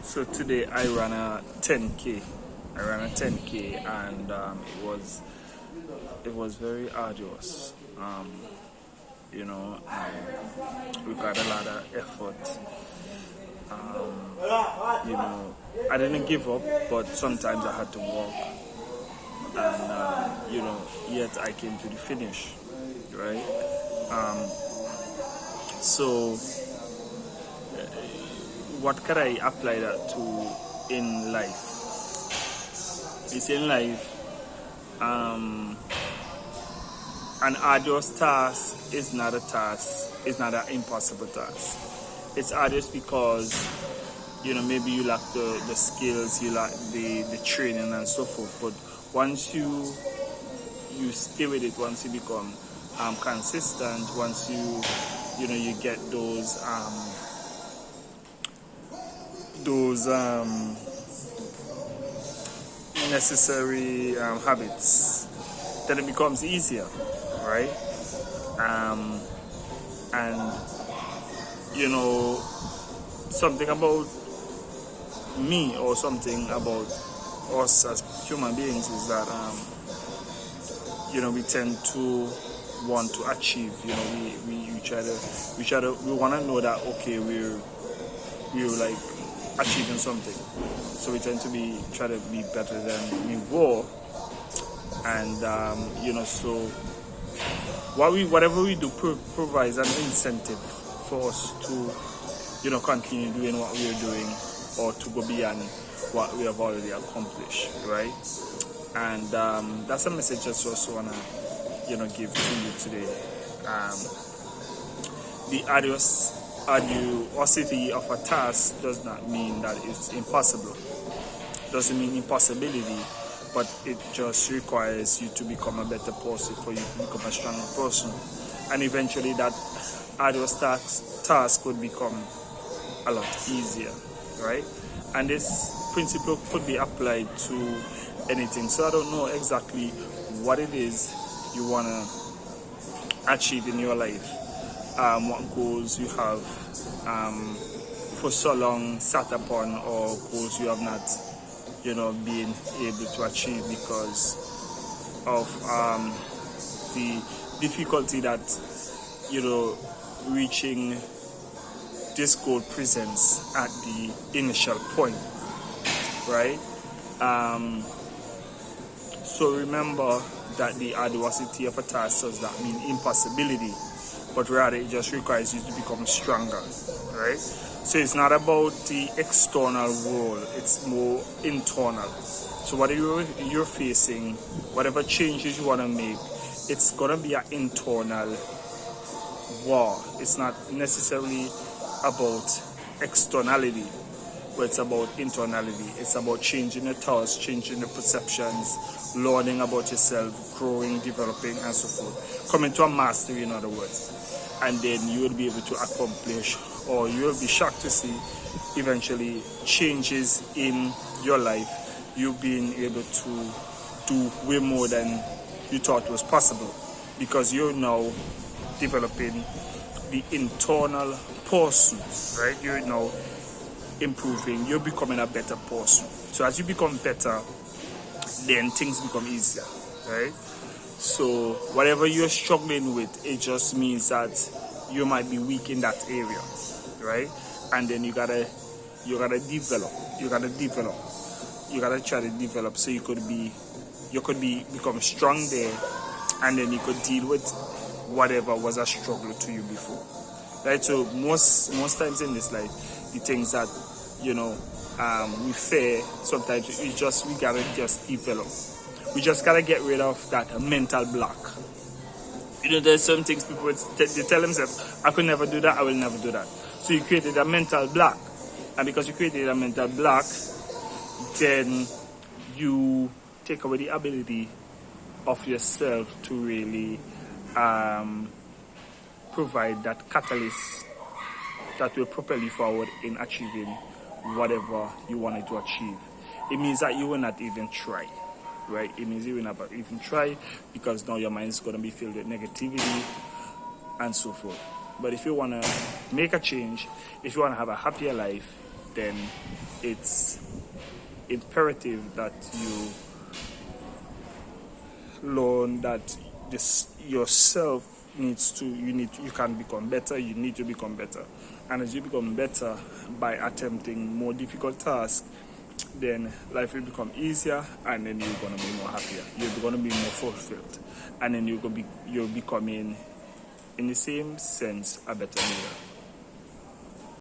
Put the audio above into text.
So today I ran a 10k. And it was very arduous. Required a lot of effort. I didn't give up, but sometimes I had to walk, and yet I came to the finish, right? So what can I apply that to in life? It's in life, an arduous task is not a task, it's not an impossible task. It's arduous because, maybe you lack the skills, you lack the training and so forth. But once you stay with it, once you become consistent, once you get those necessary habits, then it becomes easier, right? And something about me or something about us as human beings is that we tend to want to achieve. We want to know that we're like achieving something. So we tend to try to be better than we were, and so whatever we do provides an incentive for us to continue doing what we are doing, or to go beyond what we have already accomplished, right? And that's a message I also wanna give to you today. The arduosity of a task does not mean that it's impossible. Doesn't mean impossibility, but it just requires you to become a better person, for you to become a stronger person, and eventually that arduous task would become a lot easier, right? And this principle could be applied to anything. So I don't know exactly what it is you want to achieve in your life, what goals you have for so long sat upon, or goals you have not being able to achieve because of the difficulty that reaching this goal presents at the initial point, right? So remember that the arduosity of a task does not mean impossibility, but rather it just requires you to become stronger, right? So it's not about the external world, it's more internal. So whatever you're facing, whatever changes you want to make, it's going to be an internal war. It's not necessarily about externality, but it's about internality. It's about changing the thoughts, changing the perceptions, learning about yourself, growing, developing, and so forth. Coming to a mastery, in other words. And then you will be able to accomplish, or you will be shocked to see eventually changes in your life. You being able to do way more than you thought was possible, because you're now developing the internal person, right? You're now improving, you're becoming a better person. So as you become better, then things become easier, right? So whatever you're struggling with, it just means that you might be weak in that area, right? And then you gotta develop. You gotta try to develop, so you could become strong there, and then you could deal with whatever was a struggle to you before, right? So most times in this life, the things that we fear, sometimes we gotta just develop. We just gotta get rid of that mental block. There's some things people they tell themselves, I could never do that, I will never do that. So you created a mental block, and because you created a mental block, then you take away the ability of yourself to really provide that catalyst that will propel you forward in achieving whatever you wanted to achieve. It means that you will not even try, right? It means you will never even try, because now your mind is going to be filled with negativity and so forth. But if you want to make a change, if you want to have a happier life, then it's imperative that you learn that this yourself you can become better. You need to become better, and as you become better by attempting more difficult tasks, then life will become easier, and then you're gonna be more happier. You're gonna be more fulfilled, and then you're becoming, in the same sense, a better leader.